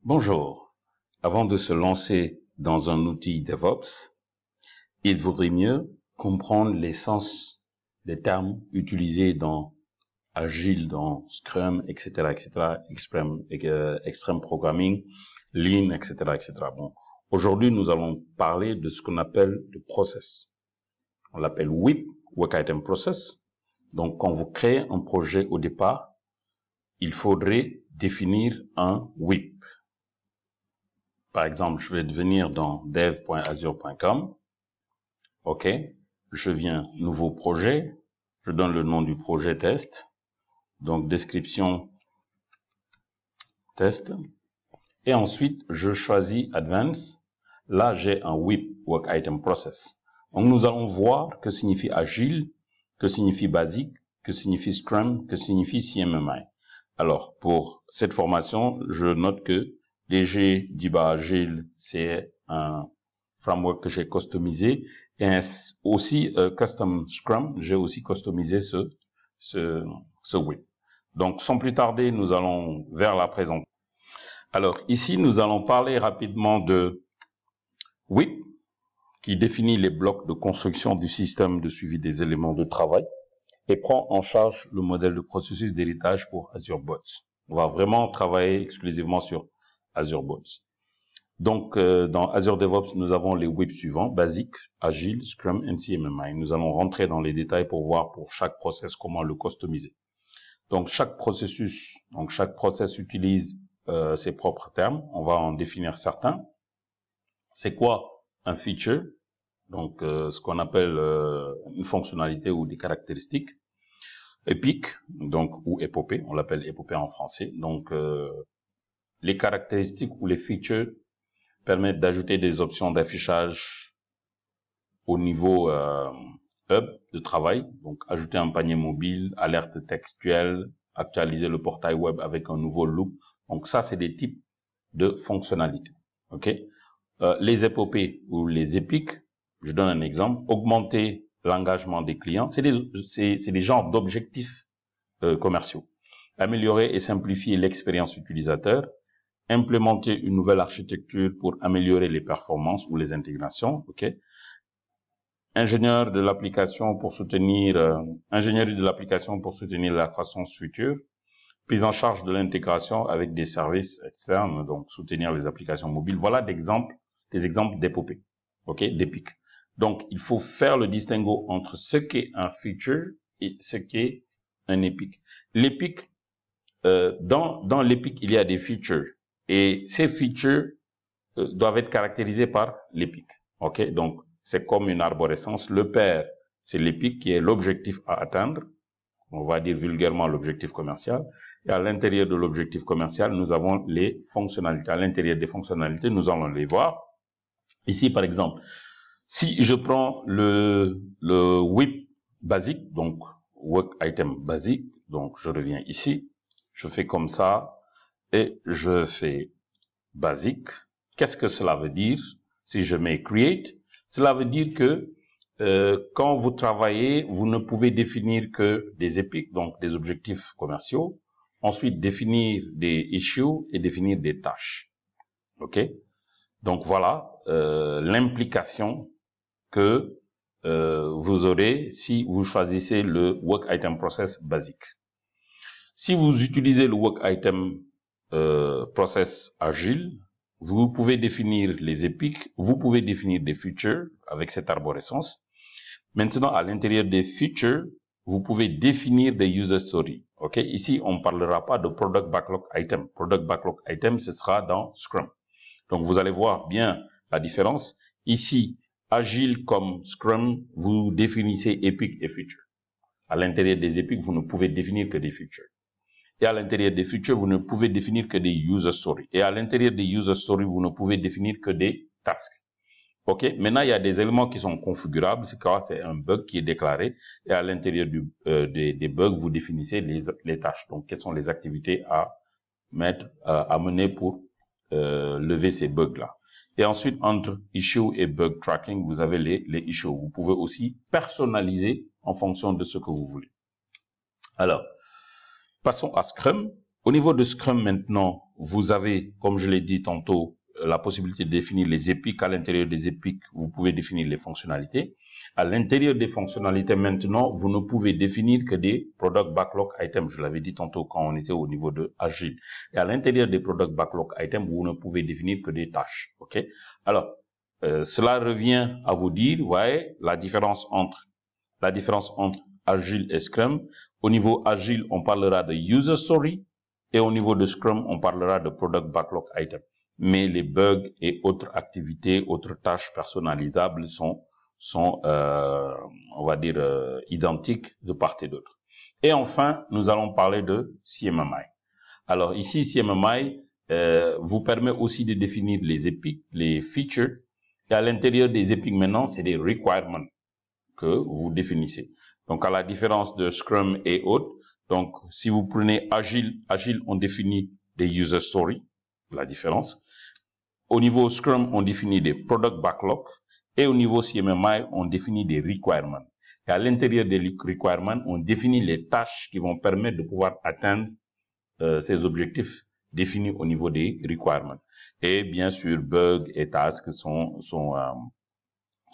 Bonjour. Avant de se lancer dans un outil DevOps, il vaudrait mieux comprendre l'essence des termes utilisés dans Agile, dans Scrum, etc., Extreme Programming, Lean, etc. Bon, aujourd'hui, nous allons parler de ce qu'on appelle le process. On l'appelle WIP, Work Item Process. Donc, quand vous créez un projet au départ, il faudrait définir un WIP. Par exemple, je vais venir dans dev.azure.com. OK. Je viens nouveau projet. Je donne le nom du projet test. Donc, description test. Et ensuite, je choisis Advanced. Là, j'ai un WIP, Work Item Process. Donc, nous allons voir que signifie Agile, que signifie Basic, que signifie Scrum, que signifie CMMI. Alors, pour cette formation, je note que DG Diba Agile, c'est un framework que j'ai customisé. Et aussi, Custom Scrum, j'ai aussi customisé ce WIP. Donc, sans plus tarder, nous allons vers la présentation. Alors, ici, nous allons parler rapidement de WIP, qui définit les blocs de construction du système de suivi des éléments de travail et prend en charge le modèle de processus d'héritage pour Azure Bots. On va vraiment travailler exclusivement sur Azure Bots. Donc, dans Azure DevOps, nous avons les WIP suivants, Basic, Agile, Scrum et CMMI. Nous allons rentrer dans les détails pour voir pour chaque process comment le customiser. Donc, chaque process utilise ses propres termes. On va en définir certains. C'est quoi un feature? Donc, ce qu'on appelle une fonctionnalité ou des caractéristiques. Epic, donc, ou épopée, on l'appelle épopée en français. Donc, les caractéristiques ou les features permettent d'ajouter des options d'affichage au niveau hub de travail. Donc, ajouter un panier mobile, alerte textuelle, actualiser le portail web avec un nouveau look. Donc, ça, c'est des types de fonctionnalités. OK? Les épopées ou les épiques, je donne un exemple, augmenter l'engagement des clients, c'est des genres d'objectifs commerciaux. Améliorer et simplifier l'expérience utilisateur, implémenter une nouvelle architecture pour améliorer les performances ou les intégrations, OK? Ingénierie de l'application pour soutenir la croissance future, prise en charge de l'intégration avec des services externes, donc soutenir les applications mobiles. Voilà des exemples d'épopées, OK, d'épiques. Donc, il faut faire le distinguo entre ce qu'est un feature et ce qu'est un épique. L'épique, dans l'épique, il y a des features. Et ces features doivent être caractérisées par l'épique. OK? Donc, c'est comme une arborescence. Le père, c'est l'épique qui est l'objectif à atteindre. On va dire vulgairement l'objectif commercial. Et à l'intérieur de l'objectif commercial, nous avons les fonctionnalités. À l'intérieur des fonctionnalités, nous allons les voir. Ici, par exemple, si je prends le WIP basique, donc Work Item basique, donc je reviens ici, je fais comme ça, et je fais basique. Qu'est-ce que cela veut dire? Si je mets create, cela veut dire que quand vous travaillez, vous ne pouvez définir que des épiques, donc des objectifs commerciaux, ensuite définir des issues et définir des tâches. OK? Donc voilà l'implication que vous aurez si vous choisissez le Work Item Process basique. Si vous utilisez le Work Item Process Agile, vous pouvez définir les épiques, vous pouvez définir des features avec cette arborescence. Maintenant, à l'intérieur des features, vous pouvez définir des user stories. OK? Ici, on ne parlera pas de Product Backlog Item. Product Backlog Item, ce sera dans Scrum. Donc, vous allez voir bien la différence. Ici, Agile comme Scrum, vous définissez Epic et Feature. À l'intérieur des Epic, vous ne pouvez définir que des Features. Et à l'intérieur des Features, vous ne pouvez définir que des User Stories. Et à l'intérieur des User Stories, vous ne pouvez définir que des Tasks. OK? Maintenant, il y a des éléments qui sont configurables. C'est quand c'est un bug qui est déclaré. Et à l'intérieur des bugs, vous définissez les tâches. Donc, quelles sont les activités à mener pour lever ces bugs-là. Et ensuite, entre issue et bug tracking, vous avez les issues. Vous pouvez aussi personnaliser en fonction de ce que vous voulez. Alors, passons à Scrum. Au niveau de Scrum maintenant, vous avez, comme je l'ai dit tantôt, la possibilité de définir les épiques. À l'intérieur des épiques, vous pouvez définir les fonctionnalités. À l'intérieur des fonctionnalités, maintenant, vous ne pouvez définir que des product backlog items. Je l'avais dit tantôt quand on était au niveau de Agile. Et à l'intérieur des product backlog items, vous ne pouvez définir que des tâches. OK? Alors, cela revient à vous dire, vous voyez, la différence entre Agile et Scrum. Au niveau Agile, on parlera de user story. Et au niveau de Scrum, on parlera de product backlog item. Mais les bugs et autres activités, autres tâches personnalisables sont on va dire, identiques de part et d'autre. Et enfin, nous allons parler de CMMI. Alors ici, CMMI vous permet aussi de définir les épiques, les features. Et à l'intérieur des épiques maintenant, c'est des requirements que vous définissez. Donc à la différence de Scrum et autres, donc si vous prenez Agile, on définit des user stories, la différence. Au niveau Scrum, on définit des product backlog. Et au niveau CMMI, on définit des requirements. Et à l'intérieur des requirements, on définit les tâches qui vont permettre de pouvoir atteindre ces objectifs définis au niveau des requirements. Et bien sûr, bugs et tasks sont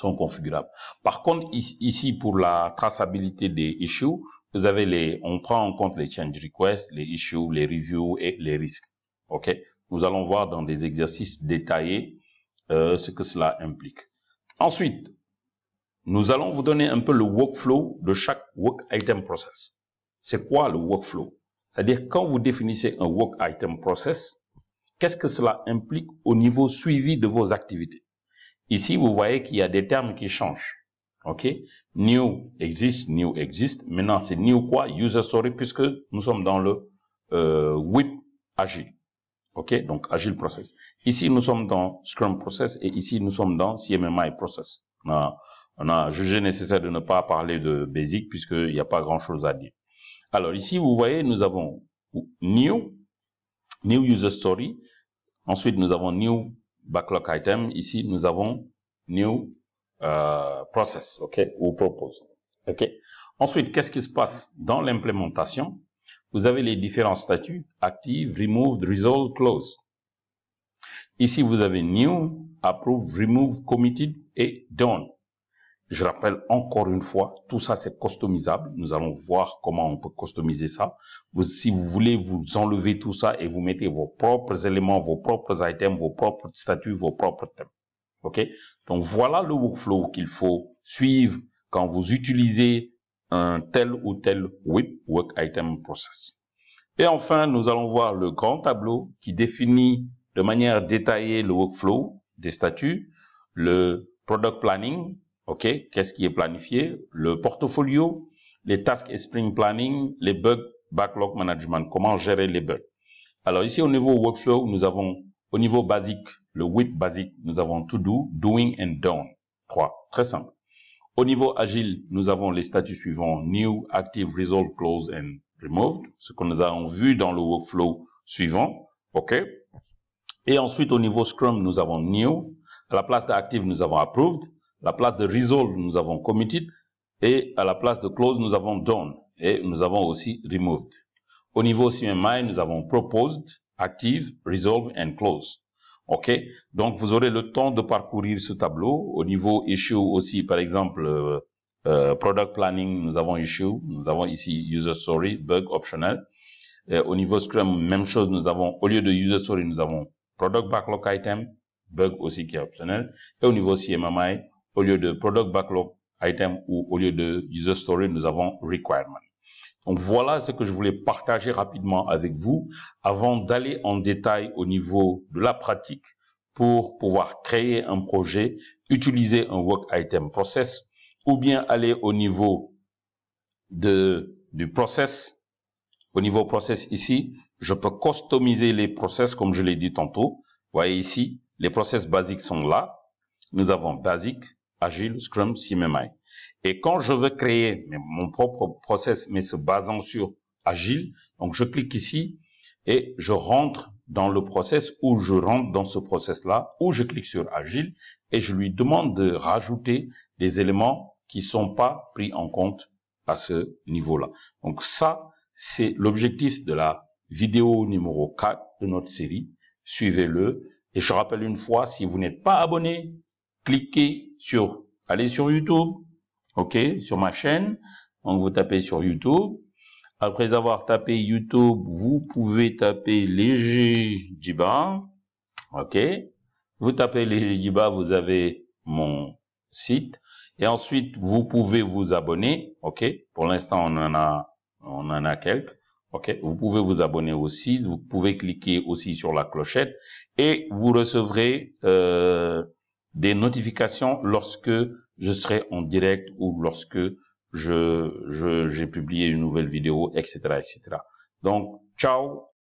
configurables. Par contre, ici, pour la traçabilité des issues, vous avez on prend en compte les change requests, les issues, les reviews et les risques. OK? Nous allons voir dans des exercices détaillés ce que cela implique. Ensuite, nous allons vous donner un peu le workflow de chaque work item process. C'est quoi le workflow? C'est-à-dire, quand vous définissez un work item process, qu'est-ce que cela implique au niveau suivi de vos activités? Ici, vous voyez qu'il y a des termes qui changent. OK? New existe. Maintenant, c'est new quoi? User story, puisque nous sommes dans le WIP Agile. OK? Donc, Agile Process. Ici, nous sommes dans Scrum Process et ici, nous sommes dans CMMI Process. On a jugé nécessaire de ne pas parler de Basic puisqu'il n'y a pas grand-chose à dire. Alors, ici, vous voyez, nous avons New User Story. Ensuite, nous avons New Backlog Item. Ici, nous avons New Process, OK? Ou Propose. OK? Ensuite, qu'est-ce qui se passe dans l'implémentation? Vous avez les différents statuts, Active, Remove, Resolve, Close. Ici, vous avez New, Approve, Remove, Committed et Done. Je rappelle encore une fois, tout ça c'est customisable. Nous allons voir comment on peut customiser ça. Si vous voulez, vous enlevez tout ça et vous mettez vos propres éléments, vos propres items, vos propres statuts, vos propres thèmes. OK? Donc voilà le workflow qu'il faut suivre quand vous utilisez un tel ou tel WIP, Work Item Process. Et enfin, nous allons voir le grand tableau qui définit de manière détaillée le workflow des statuts, le product planning, OK, qu'est-ce qui est planifié, le portfolio, les tasks et sprint planning, les bugs, backlog management, comment gérer les bugs. Alors ici, au niveau workflow, nous avons, au niveau basique, le WIP basique, nous avons to do, doing and done. 3, très simple. Au niveau agile, nous avons les statuts suivants, new, active, resolve, close and removed, ce que nous avons vu dans le workflow suivant, OK. Et ensuite, au niveau Scrum, nous avons new, à la place d'active, nous avons approved, à la place de resolve, nous avons committed, et à la place de close, nous avons done, et nous avons aussi removed. Au niveau CMMI, nous avons proposed, active, resolve and close. OK? Donc, vous aurez le temps de parcourir ce tableau. Au niveau issue aussi, par exemple, product planning, nous avons issue. Nous avons ici user story, bug optional. Au niveau Scrum, même chose, nous avons, au lieu de user story, nous avons product backlog item, bug aussi qui est optionnel. Et au niveau CMMI, au lieu de product backlog item ou au lieu de user story, nous avons requirement. Donc voilà ce que je voulais partager rapidement avec vous avant d'aller en détail au niveau de la pratique pour pouvoir créer un projet, utiliser un work item process ou bien aller au niveau du process. Au niveau process ici, je peux customiser les process comme je l'ai dit tantôt. Vous voyez ici, les process basiques sont là. Nous avons Basic, Agile, Scrum, CMMI. Et quand je veux créer mon propre process, mais se basant sur Agile, donc je clique ici et je rentre dans le process ou je rentre dans ce process-là, ou je clique sur Agile et je lui demande de rajouter des éléments qui sont pas pris en compte à ce niveau-là. Donc ça, c'est l'objectif de la vidéo numéro 4 de notre série. Suivez-le. Et je rappelle une fois, si vous n'êtes pas abonné, allez sur YouTube, ok, sur ma chaîne. Donc, vous tapez sur YouTube. Après avoir tapé YouTube, vous pouvez taper Léger Djiba, ok. Vous tapez Léger Djiba, vous avez mon site. Et ensuite, vous pouvez vous abonner, ok. Pour l'instant, on en a quelques, ok. Vous pouvez vous abonner aussi. Vous pouvez cliquer aussi sur la clochette et vous recevrez des notifications lorsque je serai en direct ou lorsque j'ai publié une nouvelle vidéo, etc., etc. Donc, ciao.